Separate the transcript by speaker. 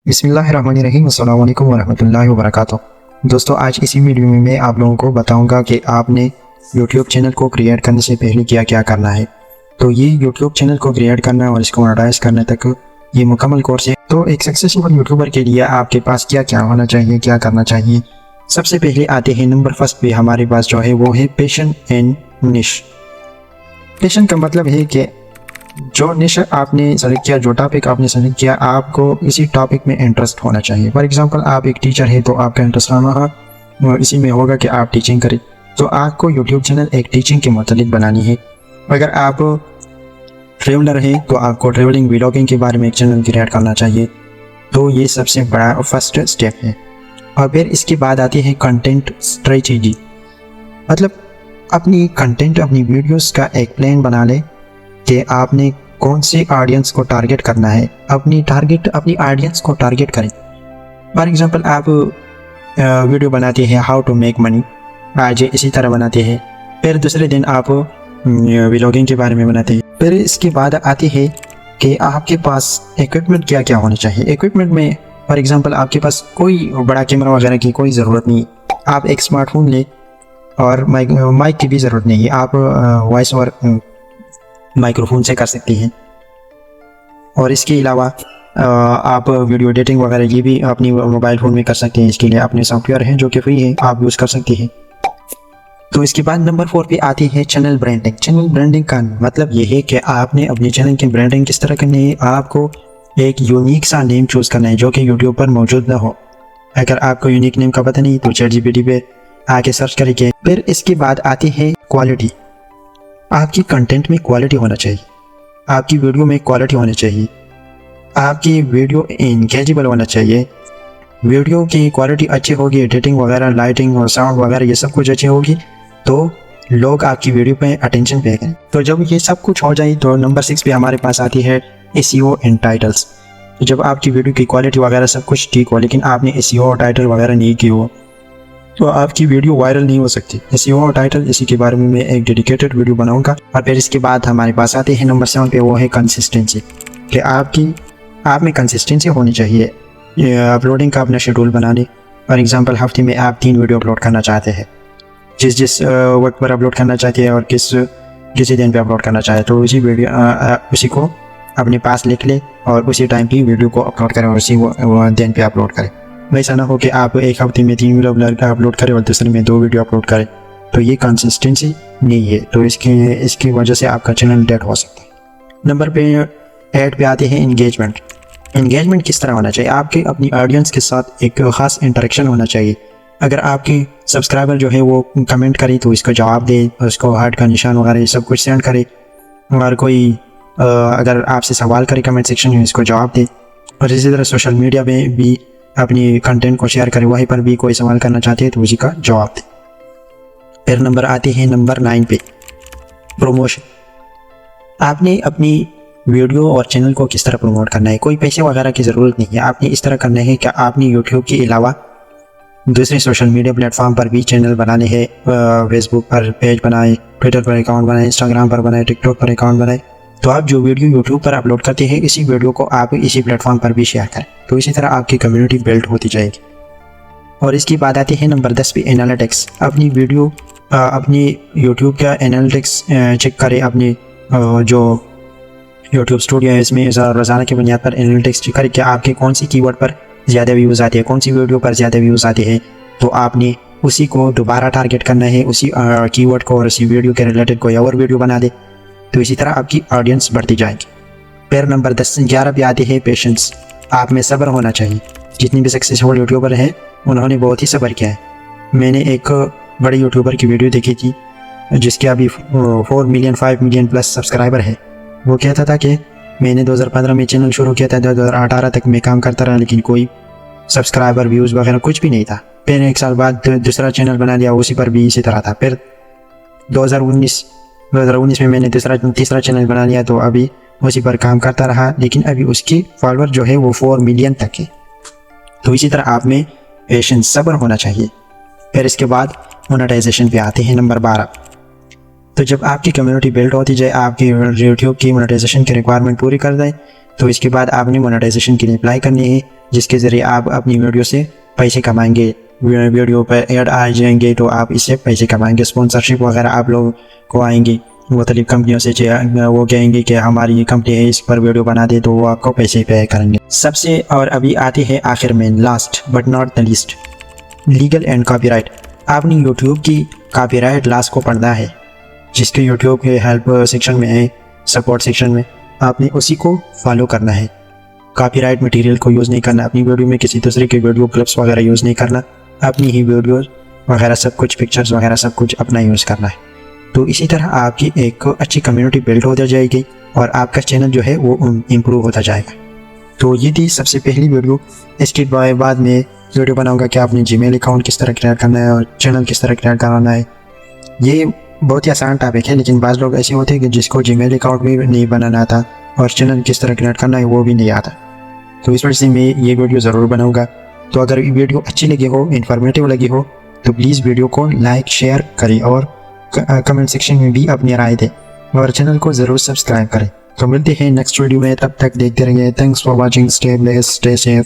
Speaker 1: बिस्मिल्लाहिर्रहमानिर्रहीम अस्सलाम वालेकुम वरहमतुल्लाहि वबरकातुहू। दोस्तों, आज इसी वीडियो में मैं आप लोगों को बताऊंगा कि आपने यूट्यूब चैनल को क्रिएट करने से पहले क्या क्या करना है। तो ये यूट्यूब चैनल को क्रिएट करना और इसको मोनेटाइज करने तक ये मुकम्मल कोर्स है। तो एक सक्सेसफुल यूट्यूबर के लिए आपके पास क्या क्या होना चाहिए, क्या करना चाहिए। सबसे पहले आते हैं नंबर फर्स्ट पे हमारे पास जो है वो है पैशन एंड निश। पैशन का मतलब है कि जो निश आपने सेलेक्ट किया, जो टॉपिक आपने सेलेक्ट किया, आपको इसी टॉपिक में इंटरेस्ट होना चाहिए। फॉर एग्जांपल, आप एक टीचर है तो आपका इंटरेस्ट इसी में होगा कि आप टीचिंग करें। तो आपको यूट्यूब चैनल एक टीचिंग के मुतालिक बनानी है। अगर आप ट्रेवलर हैं तो आपको ट्रेवलिंग व्लॉगिंग के बारे में एक चैनल क्रिएट करना चाहिए। तो ये सबसे बड़ा फर्स्ट स्टेप है। और फिर इसके बाद आती है कंटेंट स्ट्रेटजी। मतलब अपनी कंटेंट, अपनी वीडियोस का एक प्लान बना ले कि आपने कौन से ऑडियंस को टारगेट करना है। अपनी ऑडियंस को टारगेट करें। फॉर एग्जांपल, आप वीडियो बनाते हैं हाउ टू मेक मनी, आज इसी तरह बनाते हैं। फिर दूसरे दिन आप व्लॉगिंग के बारे में बनाते हैं। फिर इसके बाद आती है कि आपके पास इक्विपमेंट क्या क्या होना चाहिए। इक्विपमेंट में फॉर एग्जांपल आपके पास कोई बड़ा कैमरा वगैरह की कोई ज़रूरत नहीं। आप एक स्मार्टफोन लें और माइक की भी ज़रूरत नहीं है। आप वॉइस और माइक्रोफोन से कर सकती हैं। और इसके अलावा आप वीडियो एडिटिंग वगैरह ये भी अपनी मोबाइल फ़ोन में कर सकते हैं। इसके लिए अपने सॉफ्टवेयर हैं जो कि फ्री है, आप यूज़ कर सकते हैं। तो इसके बाद नंबर 4 पे आती है चैनल ब्रांडिंग। चैनल ब्रांडिंग का मतलब ये है कि आपने अपने चैनल की ब्रांडिंग किस तरह करनी है। आपको एक यूनिक सा नेम चूज़ करना है जो कि यूट्यूब पर मौजूद ना हो। अगर आपको यूनिक नेम का पता नहीं तो ChatGPT पे आके सर्च करेंगे। फिर इसके बाद आती है क्वालिटी। आपकी कंटेंट में क्वालिटी होना चाहिए, आपकी वीडियो में क्वालिटी होनी चाहिए, आपकी वीडियो एंगेजेबल होना चाहिए। वीडियो की क्वालिटी अच्छी होगी, एडिटिंग वगैरह, लाइटिंग और साउंड वगैरह ये सब कुछ अच्छी होगी तो लोग आपकी वीडियो पे अटेंशन पे करें। तो जब ये सब कुछ हो जाए तो नंबर 6 पे हमारे पास आती है SEO एंड टाइटल्स। जब आपकी वीडियो की क्वालिटी वगैरह सब कुछ ठीक हो लेकिन आपने SEO और टाइटल वगैरह नहीं की हो तो आपकी वीडियो वायरल नहीं हो सकती। SEO और टाइटल, इसी के बारे में मैं एक डेडिकेटेड वीडियो बनाऊंगा। और फिर इसके बाद हमारे पास आते हैं नंबर 7 पे, वो है कंसिस्टेंसी। कि आप में कंसिस्टेंसी होनी चाहिए। अपलोडिंग का अपना शेड्यूल बना लें। फॉर एग्जांपल, हफ्ते में आप 3 वीडियो अपलोड करना चाहते हैं। जिस वक्त पर अपलोड करना चाहते हैं और किसी दिन पे अपलोड करना चाहते हैं तो उसी को अपने पास लिख ले और उसी टाइम की वीडियो को अपलोड करें और उसी दिन पे अपलोड करें। वैसा ना हो कि आप एक हफ्ते में 3 वीडियो अपलोड करें और दूसरे में 2 वीडियो अपलोड करें। तो ये कंसिस्टेंसी नहीं है। तो इसकी वजह से आपका चैनल डेड हो सकता है। नंबर 8 पे आते हैं एंगेजमेंट। एंगेजमेंट किस तरह होना चाहिए। आपके अपनी ऑडियंस के साथ एक ख़ास इंटरेक्शन होना चाहिए। अगर आपके सब्सक्राइबर जो है वो कमेंट करें तो इसको जवाब दे, उसको हार्ट का निशान वगैरह सब कुछ सेंड करे। और कोई अगर आपसे सवाल करे कमेंट सेक्शन में, इसको जवाब दे। और इसी तरह सोशल मीडिया में भी अपनी कंटेंट को शेयर करें, वहीं पर भी कोई सवाल करना चाहते हैं तो उसी का जवाब दें। फिर नंबर आते हैं नंबर 9 पे, प्रमोशन। आपने अपनी वीडियो और चैनल को किस तरह प्रमोट करना है। कोई पैसे वगैरह की ज़रूरत नहीं है। आपने इस तरह करना है कि आपने यूट्यूब के अलावा दूसरे सोशल मीडिया प्लेटफॉर्म पर भी चैनल बनाने हैं। फेसबुक पर पेज बनाए, ट्विटर पर अकाउंट बनाए, इंस्टाग्राम पर बनाए, टिकटॉक पर अकाउंट बनाए। तो आप जो वीडियो यूट्यूब पर अपलोड करते हैं इसी वीडियो को आप इसी प्लेटफॉर्म पर भी शेयर करें। तो इसी तरह आपकी कम्युनिटी बिल्ड होती जाएगी। और इसकी बात आती है नंबर 10 पे, एनालिटिक्स। अपनी यूट्यूब का एनालिटिक्स चेक करें। अपनी जो यूट्यूब स्टूडियो है इसमें रोज़ाना की बुनियाद पर एनालिटिक्स चेक करें कि आपके कौन सी कीवर्ड पर ज़्यादा व्यूज़ आते हैं, कौन सी वीडियो पर ज़्यादा व्यूज़ आते हैं। तो आपने उसी को दोबारा टारगेट करना है, उसी कीवर्ड को, और उसी वीडियो के रिलेटेड कोई और वीडियो बना दे। तो इसी तरह आपकी ऑडियंस बढ़ती जाएगी। फिर नंबर 11 पे आते हैं पेशेंस। आप में सब्र होना चाहिए। जितनी भी सक्सेसफुल यूट्यूबर हैं उन्होंने बहुत ही सब्र किया है। मैंने एक बड़े यूट्यूबर की वीडियो देखी थी जिसके अभी 4 मिलियन 5 मिलियन प्लस सब्सक्राइबर है। वो कहता था कि मैंने 2015 में चैनल शुरू किया था, 2018 तक मैं काम करता रहा लेकिन कोई सब्सक्राइबर व्यूज़ वगैरह कुछ भी नहीं था। फिर 1 साल बाद दूसरा चैनल बना लिया, उसी पर भी इसी तरह था। फिर 2019 में मैंने तीसरा चैनल बना लिया तो अभी उसी पर काम करता रहा लेकिन अभी उसकी फॉलोअर जो है वो 4 मिलियन तक है। तो इसी तरह आप में पेशेंस, सब्र होना चाहिए। फिर इसके बाद मोनेटाइजेशन पे आते हैं नंबर 12। तो जब आपकी कम्युनिटी बिल्ड होती जाए, आपकी यूट्यूब की मोनेटाइजेशन की रिक्वायरमेंट पूरी कर जाए तो इसके बाद आपने मोनेटाइजेशन के लिए अप्लाई करनी है, जिसके ज़रिए आप अपनी वीडियो से पैसे कमाएंगे। वीडियो पर ऐड आ जाएंगे तो आप इससे पैसे कमाएंगे। स्पॉन्सरशिप वगैरह आप लोगों को आएंगी मुख्तलिफ कंपनियों से, वो कहेंगे कि हमारी ये कंपनी है, इस पर वीडियो बना दे, तो वो आपको पैसे पे करेंगे। सबसे और अभी आते हैं आखिर में, last but not the least, legal and copyright. आपने यूट्यूब की कॉपीराइट लॉस को पढ़ना है, जिसके यूट्यूब के हेल्प सेक्शन में है, सपोर्ट सेक्शन में, आपने उसी को फॉलो करना है। कॉपीराइट मटेरियल को यूज़ नहीं करना अपनी वीडियो में, किसी दूसरे के वीडियो क्लिप्स वगैरह यूज़ नहीं करना, अपनी ही वीडियो वगैरह सब कुछ, पिक्चर्स वगैरह सब कुछ अपना यूज़ करना है। तो इसी तरह आपकी एक अच्छी कम्युनिटी बिल्ड हो जाएगी और आपका चैनल जो है वो इम्प्रूव होता जाएगा। तो ये थी सबसे पहली वीडियो। इसके बाद में वीडियो बनाऊंगा कि आपने जीमेल अकाउंट किस तरह क्रिएट करना है और चैनल किस तरह क्रिएट कराना है। ये बहुत ही आसान टॉपिक है, लेकिन बाज़ लोग ऐसे होते हैं कि जिसको जीमेल अकाउंट भी नहीं बनाना आता और चैनल किस तरह क्रिएट करना है वो भी नहीं आता। तो इस वजह से मैं ये वीडियो ज़रूर बनाऊँगा। तो अगर ये वीडियो अच्छी लगी हो, इन्फॉर्मेटिव लगी हो, तो प्लीज़ वीडियो को लाइक शेयर करें और कमेंट सेक्शन में भी अपनी राय दें और चैनल को ज़रूर सब्सक्राइब करें। तो मिलते हैं नेक्स्ट वीडियो में, तब तक देखते रहिए। Thanks for watching, stay blessed, stay safe.